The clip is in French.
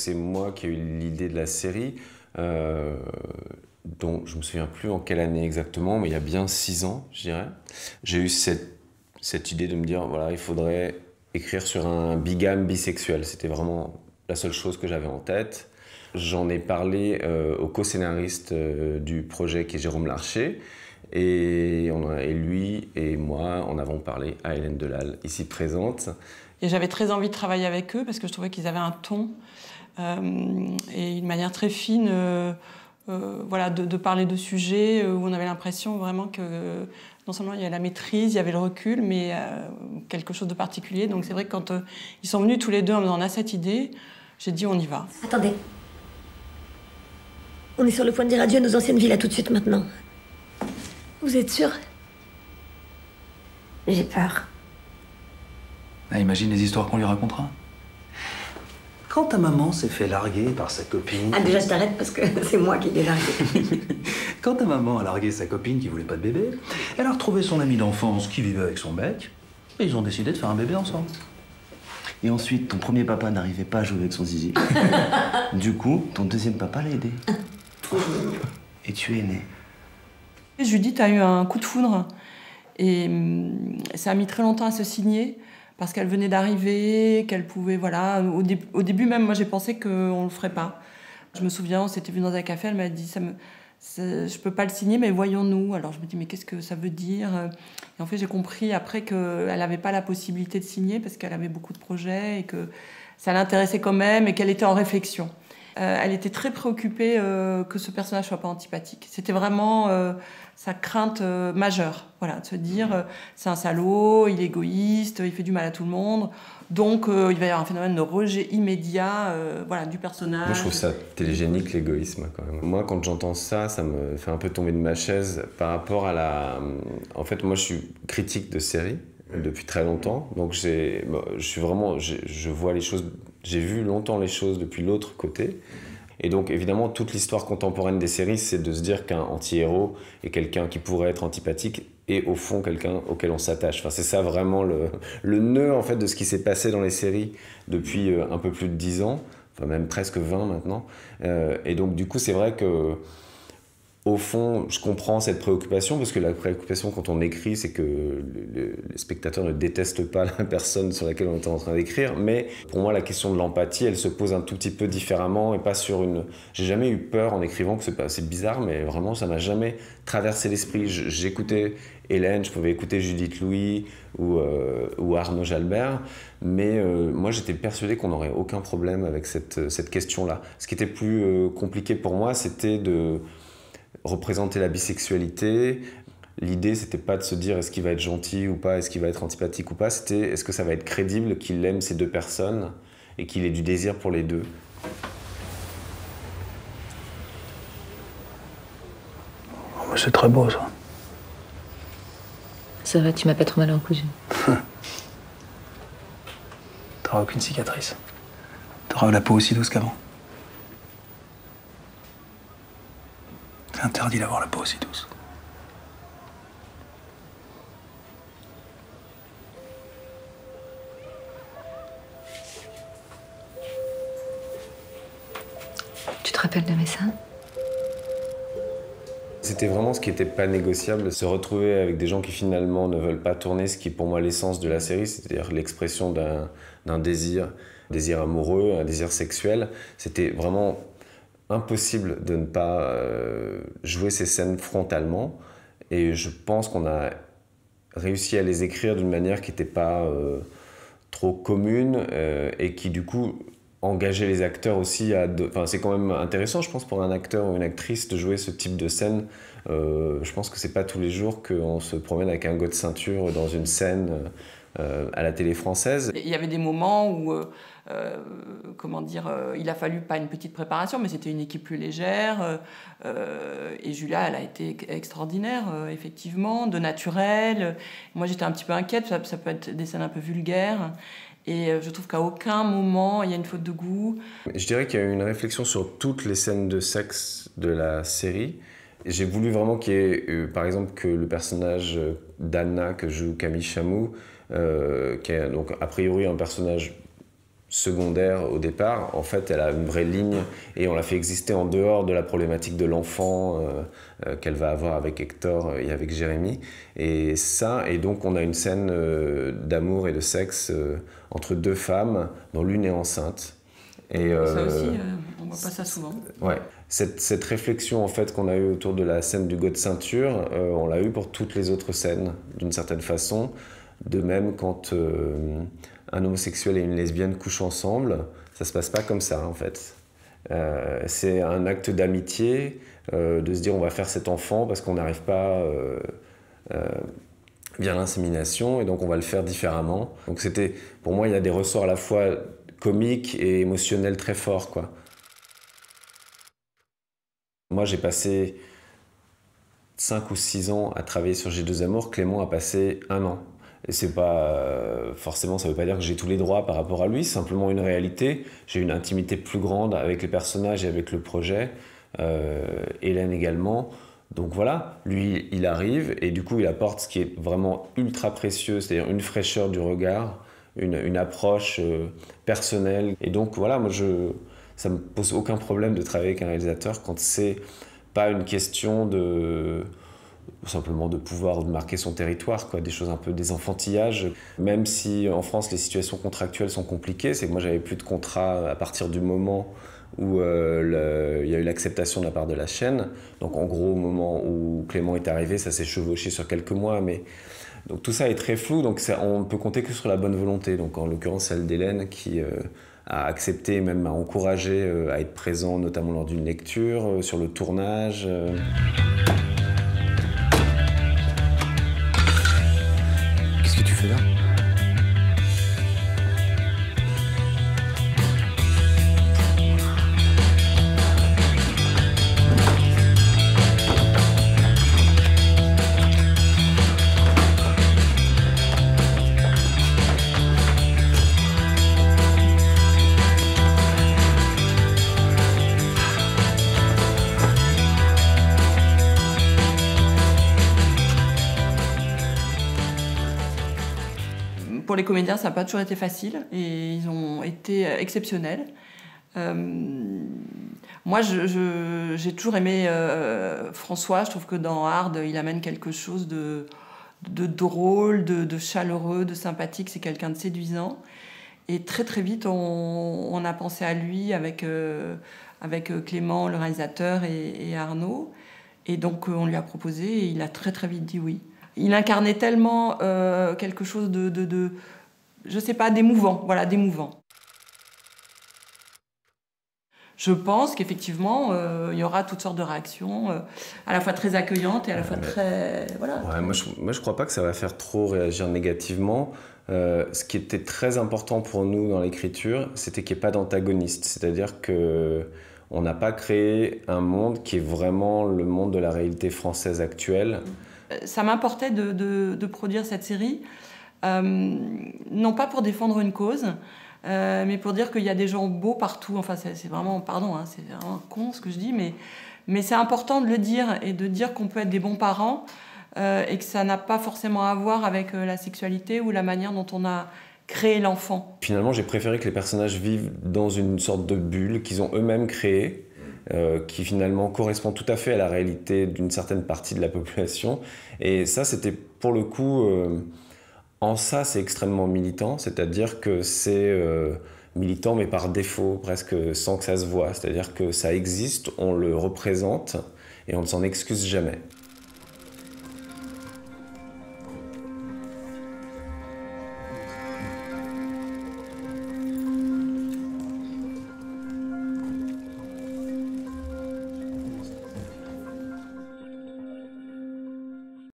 C'est moi qui ai eu l'idée de la série, dont je ne me souviens plus en quelle année exactement, mais il y a bien 6 ans, je dirais. J'ai eu cette idée de me dire, voilà, il faudrait écrire sur un bigame bisexuel. C'était vraiment la seule chose que j'avais en tête. J'en ai parlé au co-scénariste du projet qui est Jérôme Larcher. Et lui et moi en avons parlé à Hélène Delal, ici présente. Et j'avais très envie de travailler avec eux parce que je trouvais qu'ils avaient un ton et une manière très fine voilà, de parler de sujets où on avait l'impression vraiment que non seulement il y avait la maîtrise, il y avait le recul, mais quelque chose de particulier. Donc c'est vrai que quand ils sont venus tous les deux en me disant on a cette idée, j'ai dit on y va. Attendez. On est sur le point de dire adieu à nos anciennes villas tout de suite maintenant. Vous êtes sûr? J'ai peur. Ah, imagine les histoires qu'on lui racontera. Quand ta maman s'est fait larguer par sa copine... Ah, déjà, je t'arrête parce que c'est moi qui l'ai largué. Quand ta maman a largué sa copine qui voulait pas de bébé, elle a retrouvé son ami d'enfance qui vivait avec son mec, et ils ont décidé de faire un bébé ensemble. Et ensuite, ton premier papa n'arrivait pas à jouer avec son zizi. Du coup, ton deuxième papa l'a aidé. Et tu es né. Judith a eu un coup de foudre et ça a mis très longtemps à se signer parce qu'elle venait d'arriver, qu'elle pouvait, voilà... Au début même, moi j'ai pensé qu'on ne le ferait pas. Je me souviens, on s'était vu dans un café, elle m'a dit je peux pas le signer, mais voyons-nous. Alors je me dis mais qu'est-ce que ça veut dire? Et en fait j'ai compris après qu'elle n'avait pas la possibilité de signer parce qu'elle avait beaucoup de projets et que ça l'intéressait quand même et qu'elle était en réflexion. Elle était très préoccupée que ce personnage soit pas antipathique. C'était vraiment sa crainte majeure, voilà, de se dire c'est un salaud, il est égoïste, il fait du mal à tout le monde, donc il va y avoir un phénomène de rejet immédiat, voilà, du personnage. Moi, je trouve ça télégénique, l'égoïsme, quand même. Moi, quand j'entends ça, ça me fait un peu tomber de ma chaise par rapport à la... En fait, moi, je suis critique de séries depuis très longtemps, donc je suis vraiment... Je vois les choses... J'ai vu longtemps les choses depuis l'autre côté. Et donc, évidemment, toute l'histoire contemporaine des séries, c'est de se dire qu'un anti-héros est quelqu'un qui pourrait être antipathique et, au fond, quelqu'un auquel on s'attache. Enfin, c'est ça vraiment le nœud, en fait, de ce qui s'est passé dans les séries depuis un peu plus de 10 ans, enfin même presque 20 maintenant. Et donc, du coup, c'est vrai que au fond, je comprends cette préoccupation, parce que la préoccupation quand on écrit, c'est que les spectateurs ne détestent pas la personne sur laquelle on est en train d'écrire, mais pour moi, la question de l'empathie, elle se pose un tout petit peu différemment et pas sur une... J'ai jamais eu peur en écrivant, que c'est bizarre, mais vraiment, ça m'a jamais traversé l'esprit. J'écoutais Hélène, je pouvais écouter Judith Louis ou Arnaud Jalbert, mais moi, j'étais persuadé qu'on n'aurait aucun problème avec cette question-là. Ce qui était plus compliqué pour moi, c'était de représenter la bisexualité. L'idée, c'était pas de se dire est-ce qu'il va être gentil ou pas, est-ce qu'il va être antipathique ou pas, c'était est-ce que ça va être crédible qu'il aime ces deux personnes et qu'il ait du désir pour les deux. Oh, c'est très beau, ça. Ça va, tu m'as pas trop mal recousu. T'auras aucune cicatrice. T'auras la peau aussi douce qu'avant. C'est interdit d'avoir la peau aussi douce. Tu te rappelles de mes seins? C'était vraiment ce qui n'était pas négociable, se retrouver avec des gens qui finalement ne veulent pas tourner, ce qui est pour moi l'essence de la série, c'est-à-dire l'expression d'un désir amoureux, un désir sexuel. C'était vraiment impossible de ne pas jouer ces scènes frontalement, et je pense qu'on a réussi à les écrire d'une manière qui n'était pas trop commune et qui du coup engageait les acteurs aussi à... Enfin, c'est quand même intéressant, je pense, pour un acteur ou une actrice de jouer ce type de scène. Je pense que c'est pas tous les jours qu'on se promène avec un go de ceinture dans une scène à la télé française. Il y avait des moments où, comment dire, il a fallu pas une petite préparation, mais c'était une équipe plus légère. Et Julia, elle a été extraordinaire, effectivement, de naturel. Moi, j'étais un petit peu inquiète, ça peut être des scènes un peu vulgaires. Et je trouve qu'à aucun moment, il y a une faute de goût. Je dirais qu'il y a eu une réflexion sur toutes les scènes de sexe de la série. J'ai voulu vraiment qu'il y ait, par exemple, que le personnage d'Anna que joue Camille Chamou, qui est donc a priori un personnage secondaire au départ. En fait, elle a une vraie ligne et on l'a fait exister en dehors de la problématique de l'enfant qu'elle va avoir avec Hector et avec Jérémy. Et donc on a une scène d'amour et de sexe entre deux femmes dont l'une est enceinte. Et, ça aussi, on voit pas ça souvent. Ouais. Cette réflexion en fait qu'on a eue autour de la scène du go de ceinture, on l'a eue pour toutes les autres scènes d'une certaine façon. De même, quand un homosexuel et une lesbienne couchent ensemble, ça se passe pas comme ça en fait. C'est un acte d'amitié, de se dire on va faire cet enfant parce qu'on n'arrive pas via l'insémination et donc on va le faire différemment. Donc pour moi, il y a des ressorts à la fois comiques et émotionnels très forts, quoi. Moi, j'ai passé 5 ou 6 ans à travailler sur J2 Amour. Clément a passé 1 an. Et c'est pas forcément, ça veut pas dire que j'ai tous les droits par rapport à lui, c'est simplement une réalité. J'ai une intimité plus grande avec les personnages et avec le projet. Hélène également. Donc voilà, lui, il arrive et du coup, il apporte ce qui est vraiment ultra précieux, c'est-à-dire une fraîcheur du regard, une approche personnelle. Et donc voilà, moi, ça me pose aucun problème de travailler avec un réalisateur quand c'est pas une question simplement de pouvoir ou de marquer son territoire, quoi, des choses un peu des enfantillages. Même si en France les situations contractuelles sont compliquées, c'est que moi j'avais plus de contrat à partir du moment où il y a eu l'acceptation de la part de la chaîne. Donc en gros au moment où Clément est arrivé, ça s'est chevauché sur quelques mois, mais donc tout ça est très flou, donc on peut compter que sur la bonne volonté. Donc en l'occurrence celle d'Hélène qui a accepté, même a encouragé à être présent, notamment lors d'une lecture, sur le tournage. Qu'est-ce que tu fais là? Pour les comédiens, ça n'a pas toujours été facile et ils ont été exceptionnels. Moi, j'ai toujours aimé François. Je trouve que dans Hard, il amène quelque chose de drôle, de chaleureux, de sympathique. C'est quelqu'un de séduisant. Et très très vite, on a pensé à lui avec Clément, le réalisateur, et Arnaud. Et donc, on lui a proposé et il a très très vite dit oui. Il incarnait tellement quelque chose de je sais pas, d'émouvant, voilà, d'émouvant. Je pense qu'effectivement, il y aura toutes sortes de réactions, à la fois très accueillantes et à la fois très... Voilà. Ouais, moi, je crois pas que ça va faire trop réagir négativement. Ce qui était très important pour nous dans l'écriture, c'était qu'il n'y ait pas d'antagoniste. C'est-à-dire qu'on n'a pas créé un monde qui est vraiment le monde de la réalité française actuelle. Ça m'importait de produire cette série, non pas pour défendre une cause, mais pour dire qu'il y a des gens beaux partout. Enfin, c'est vraiment, pardon, hein, c'est vraiment con ce que je dis, mais c'est important de le dire et de dire qu'on peut être des bons parents et que ça n'a pas forcément à voir avec la sexualité ou la manière dont on a créé l'enfant. Finalement, j'ai préféré que les personnages vivent dans une sorte de bulle qu'ils ont eux-mêmes créée, qui finalement correspond tout à fait à la réalité d'une certaine partie de la population. Et ça, c'était pour le coup... en ça, c'est extrêmement militant, c'est-à-dire que c'est militant, mais par défaut, presque sans que ça se voie. C'est-à-dire que ça existe, on le représente, et on ne s'en excuse jamais.